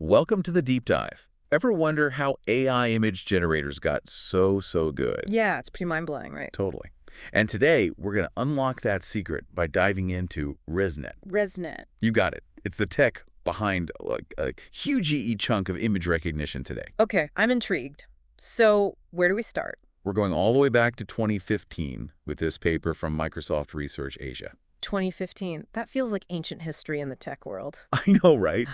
Welcome to the deep dive. Ever wonder how AI image generators got so good? Yeah, it's pretty mind-blowing, right? Totally. And today, we're going to unlock that secret by diving into ResNet. ResNet. You got it. It's the tech behind like a huge chunk of image recognition today. Okay, I'm intrigued. So where do we start? We're going all the way back to 2015 with this paper from Microsoft Research Asia. 2015. That feels like ancient history in the tech world. I know, right?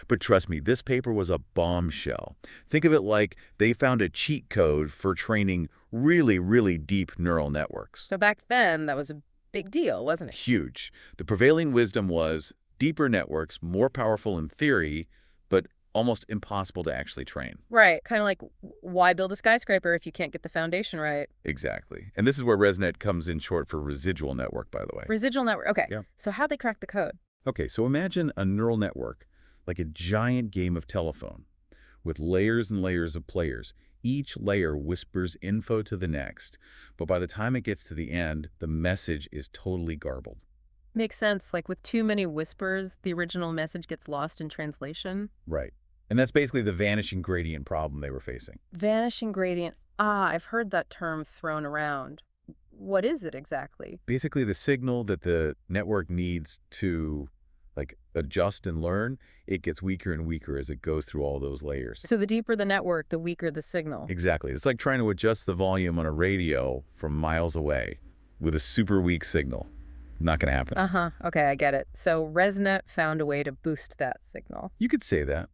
But trust me, this paper was a bombshell. Think of it like they found a cheat code for training really deep neural networks. So back then, that was a big deal, wasn't it? Huge. The prevailing wisdom was deeper networks, more powerful in theory, but almost impossible to actually train. Right. Kind of like, why build a skyscraper if you can't get the foundation right? Exactly. And this is where ResNet comes in short for residual network, by the way. Residual network. Okay. Yeah. So how'd they crack the code? Okay, so imagine a neural network like a giant game of telephone with layers and layers of players. Each layer whispers info to the next, but by the time it gets to the end, the message is totally garbled. Makes sense. Like with too many whispers, the original message gets lost in translation. Right. And that's basically the vanishing gradient problem they were facing. Vanishing gradient. Ah, I've heard that term thrown around. What is it exactly? Basically, the signal that the network needs to adjust and learn, it gets weaker and weaker as it goes through all those layers. So the deeper the network, the weaker the signal. Exactly. It's like trying to adjust the volume on a radio from miles away with a super weak signal. Not going to happen. Uh-huh. Okay, I get it. So ResNet found a way to boost that signal. You could say that.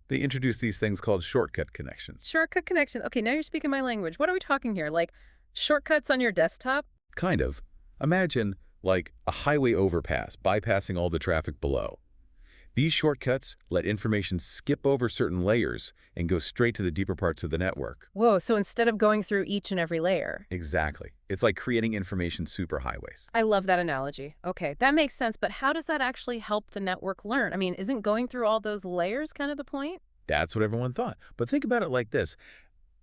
They introduced these things called shortcut connections. Shortcut connection. Okay, now you're speaking my language. What are we talking here? Like shortcuts on your desktop? Kind of. Imagine like a highway overpass bypassing all the traffic below. These shortcuts let information skip over certain layers and go straight to the deeper parts of the network. Whoa, so instead of going through each and every layer. Exactly. It's like creating information superhighways. I love that analogy. Okay, that makes sense, but how does that actually help the network learn? I mean, isn't going through all those layers kind of the point? That's what everyone thought. But think about it like this.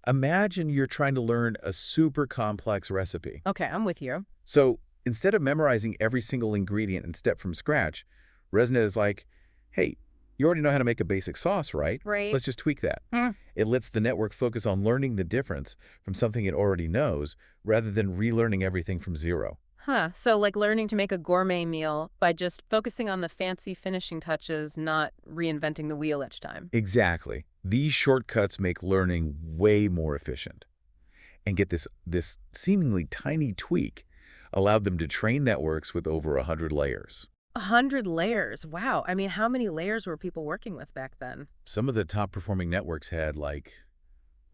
Imagine you're trying to learn a super complex recipe. Okay, I'm with you. So instead of memorizing every single ingredient and step from scratch, ResNet is like, hey, you already know how to make a basic sauce, right? Right. Let's just tweak that. It lets the network focus on learning the difference from something it already knows rather than relearning everything from zero. Huh, so like learning to make a gourmet meal by just focusing on the fancy finishing touches, not reinventing the wheel each time. Exactly. These shortcuts make learning way more efficient. And get this seemingly tiny tweak allowed them to train networks with over 100 layers. 100 layers. Wow. I mean, how many layers were people working with back then? Some of the top performing networks had like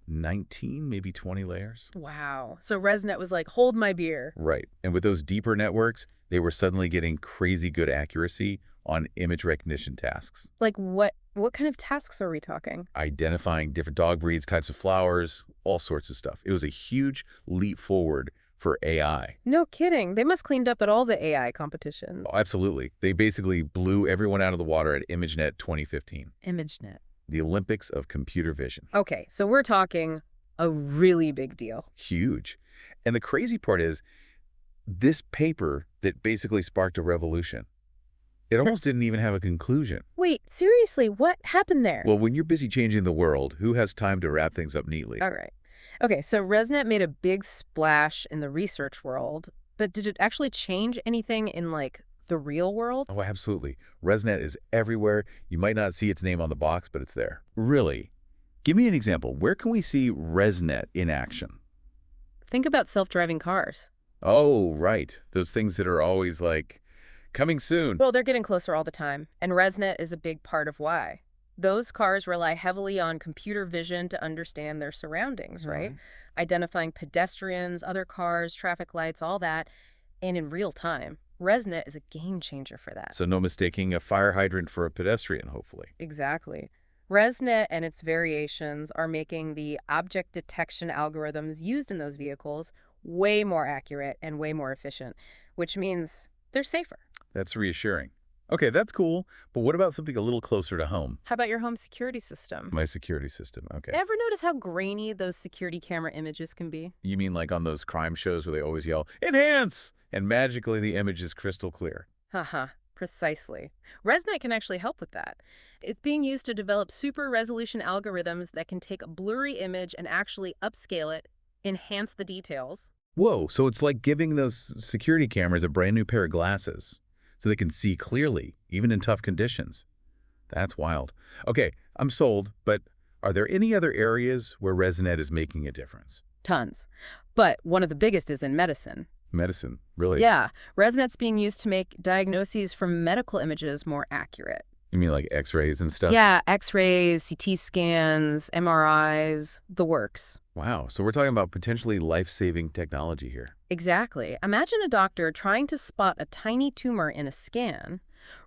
19, maybe 20 layers. Wow. So ResNet was like, hold my beer. Right. And with those deeper networks, they were suddenly getting crazy good accuracy on image recognition tasks. Like what kind of tasks are we talking? Identifying different dog breeds, types of flowers, all sorts of stuff. It was a huge leap forward for AI. No kidding. They must cleaned up at all the AI competitions. Oh, absolutely. They basically blew everyone out of the water at ImageNet 2015. ImageNet. The Olympics of computer vision. Okay, so we're talking a really big deal. Huge. And the crazy part is this paper that basically sparked a revolution. It almost didn't even have a conclusion. Wait, seriously, what happened there? Well, when you're busy changing the world, who has time to wrap things up neatly? All right. Okay, so ResNet made a big splash in the research world, but did it actually change anything in, like, the real world? Oh, absolutely. ResNet is everywhere. You might not see its name on the box, but it's there. Really? Give me an example. Where can we see ResNet in action? Think about self-driving cars. Oh, right. Those things that are always like, coming soon. Well, they're getting closer all the time, and ResNet is a big part of why. Those cars rely heavily on computer vision to understand their surroundings, right? Identifying pedestrians, other cars, traffic lights, all that, and in real time. ResNet is a game changer for that. So no mistaking a fire hydrant for a pedestrian, hopefully. Exactly. ResNet and its variations are making the object detection algorithms used in those vehicles way more accurate and way more efficient, which means they're safer. That's reassuring. Okay, that's cool, but what about something a little closer to home? How about your home security system? My security system, okay. Ever notice how grainy those security camera images can be? You mean like on those crime shows where they always yell, "Enhance!" and magically the image is crystal clear? Haha. Precisely. ResNet can actually help with that. It's being used to develop super resolution algorithms that can take a blurry image and actually upscale it, enhance the details. Whoa, so it's like giving those security cameras a brand new pair of glasses so they can see clearly, even in tough conditions. That's wild. Okay, I'm sold, but are there any other areas where ResNet is making a difference? Tons. But one of the biggest is in medicine. Medicine, really? Yeah, ResNet's being used to make diagnoses from medical images more accurate. You mean like x-rays and stuff? Yeah, X-rays, CT scans, MRIs, the works. Wow, so we're talking about potentially life-saving technology here. Exactly. Imagine a doctor trying to spot a tiny tumor in a scan.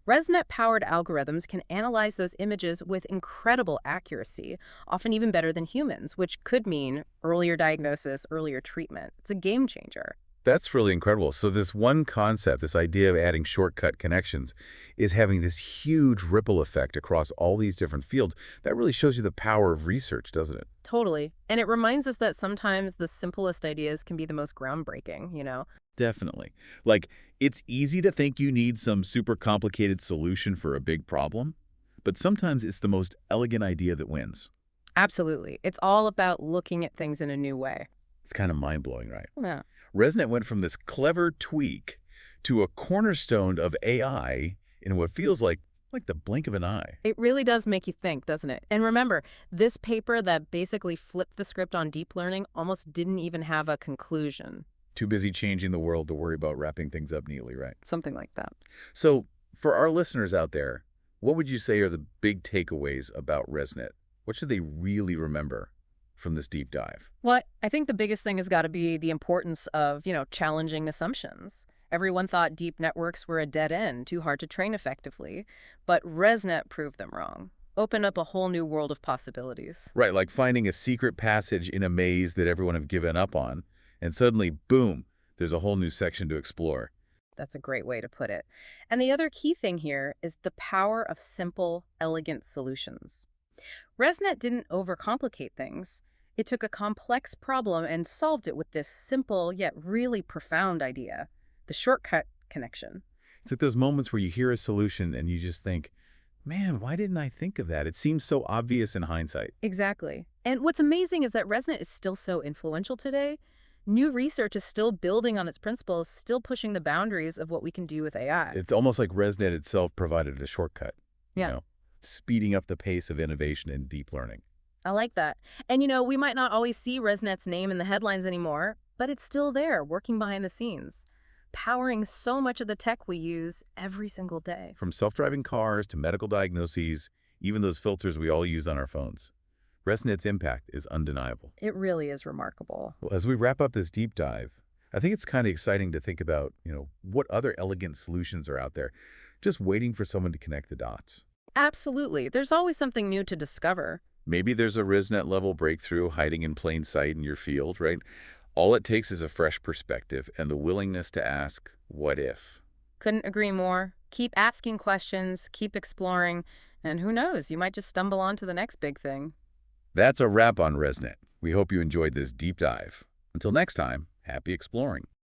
ResNet-powered algorithms can analyze those images with incredible accuracy, often even better than humans, which could mean earlier diagnosis, earlier treatment. It's a game changer. That's really incredible. So this one concept, this idea of adding shortcut connections, is having this huge ripple effect across all these different fields. That really shows you the power of research, doesn't it? Totally. And it reminds us that sometimes the simplest ideas can be the most groundbreaking, you know? Definitely. Like, it's easy to think you need some super complicated solution for a big problem, but sometimes it's the most elegant idea that wins. Absolutely. It's all about looking at things in a new way. It's kind of mind-blowing, right? Yeah. ResNet went from this clever tweak to a cornerstone of AI in what feels like the blink of an eye. It really does make you think, doesn't it? And remember, this paper that basically flipped the script on deep learning almost didn't even have a conclusion. Too busy changing the world to worry about wrapping things up neatly, right? Something like that. So, for our listeners out there, what would you say are the big takeaways about ResNet? What should they really remember from this deep dive? Well, I think the biggest thing has got to be the importance of, challenging assumptions. Everyone thought deep networks were a dead end, too hard to train effectively, but ResNet proved them wrong. Opened up a whole new world of possibilities. Right, like finding a secret passage in a maze that everyone have given up on, and suddenly, boom, there's a whole new section to explore. That's a great way to put it. And the other key thing here is the power of simple, elegant solutions. ResNet didn't overcomplicate things. It took a complex problem and solved it with this simple yet really profound idea, the shortcut connection. It's at those moments where you hear a solution and you just think, man, why didn't I think of that? It seems so obvious in hindsight. Exactly. And what's amazing is that ResNet is still so influential today. New research is still building on its principles, still pushing the boundaries of what we can do with AI. It's almost like ResNet itself provided a shortcut. Yeah. Speeding up the pace of innovation in deep learning. I like that. And we might not always see ResNet's name in the headlines anymore, but it's still there, working behind the scenes, powering so much of the tech we use every single day. From self-driving cars to medical diagnoses, even those filters we all use on our phones. ResNet's impact is undeniable. It really is remarkable. Well, as we wrap up this deep dive, I think it's kind of exciting to think about, what other elegant solutions are out there, just waiting for someone to connect the dots. Absolutely. There's always something new to discover. Maybe there's a ResNet-level breakthrough hiding in plain sight in your field, right? All it takes is a fresh perspective and the willingness to ask, what if? Couldn't agree more. Keep asking questions, keep exploring, and who knows, you might just stumble onto the next big thing. That's a wrap on ResNet. We hope you enjoyed this deep dive. Until next time, happy exploring.